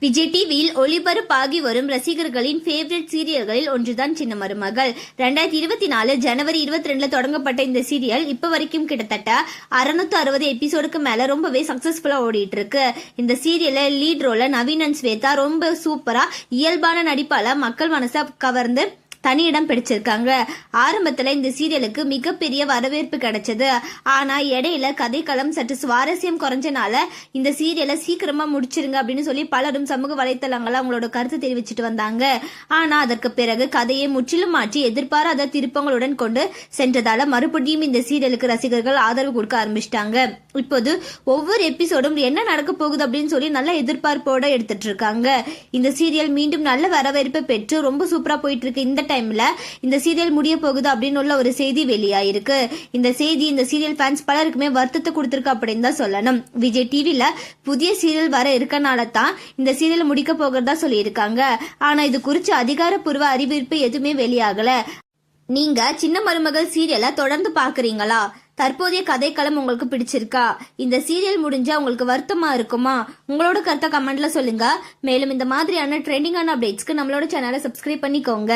விஜய் டிவியில் ஒளிபரப்பாகி வரும் ரசிகர்களின் ஃபேவரட் சீரியல்களில் ஒன்றுதான் சின்ன மருமகள். 2024 ஜனவரி 22 தொடங்கப்பட்ட இந்த சீரியல் இப்ப வரைக்கும் கிட்டத்தட்ட 660 எபிசோடுக்கு மேல ரொம்பவே சக்சஸ்ஃபுல்லா ஓடிட்டு இருக்கு. இந்த சீரியல்ல லீட் ரோல நவீன் அண்ட் ஸ்வேதா ரொம்ப சூப்பரா இயல்பான நடிப்பால மக்கள் மனசை கவர்ந்து தனி இடம் பிடிச்சிருக்காங்க. ஆரம்பத்துல இந்த சீரியலுக்கு மிகப்பெரிய வரவேற்பு கிடைச்சது. ஆனா இடையில கதைக்களம் சற்று சுவாரஸ்யம் குறைஞ்சனால இந்த சீரியலை சீக்கிரமா முடிச்சிருங்க அப்படின்னு சொல்லி பலரும் சமூக வலைத்தளங்கள்ல அவங்களோட கருத்து தெரிவிச்சுட்டு வந்தாங்க. ஆனா அதற்கு பிறகு கதையை முற்றிலும் மாற்றி எதிர்பாராத திருப்பங்களுடன் கொண்டு சென்றதால மறுபடியும் இந்த சீரியலுக்கு ரசிகர்கள் ஆதரவு கொடுக்க ஆரம்பிச்சிட்டாங்க. இப்போது ஒவ்வொரு எபிசோடும் என்ன நடக்க போகுது அப்படின்னு சொல்லி நல்ல எதிர்பார்ப்போட எடுத்துட்டு இருக்காங்க. இந்த சீரியல் மீண்டும் நல்ல வரவேற்பை பெற்று ரொம்ப சூப்பரா போயிட்டு இருக்கு. இந்த டைம்ல இந்த சீரியல் முடிய போகுது அப்படின்னு உள்ள ஒரு செய்தி வெளியாயிருக்கு. இந்த செய்தி இந்த சீரியல் ஃபேன்ஸ் பலருக்குமே வருத்தத்தை கொடுத்திருக்கு அப்படின்னு தான் சொல்லணும். விஜய் டிவில புதிய சீரியல் வர இருக்கனால தான் இந்த சீரியல் முடிக்க போகிறதா சொல்லியிருக்காங்க. ஆனா இது குறித்து அதிகாரப்பூர்வ அறிவிப்பு எதுவுமே வெளியாகல. நீங்க சின்ன மருமகள் சீரியலை தொடர்ந்து பாக்குறீங்களா? தற்போதைய கதைக்களம் உங்களுக்கு பிடிச்சிருக்கா? இந்த சீரியல் முடிஞ்சா உங்களுக்கு வருத்தமா இருக்குமா? உங்களோட கருத்தை கமெண்ட்ல சொல்லுங்க. மேலும் இந்த மாதிரியான ட்ரெண்டிங்கான அப்டேட்ஸ்க்கு நம்மளோட சேனலை சப்ஸ்கிரைப் பண்ணிக்கோங்க.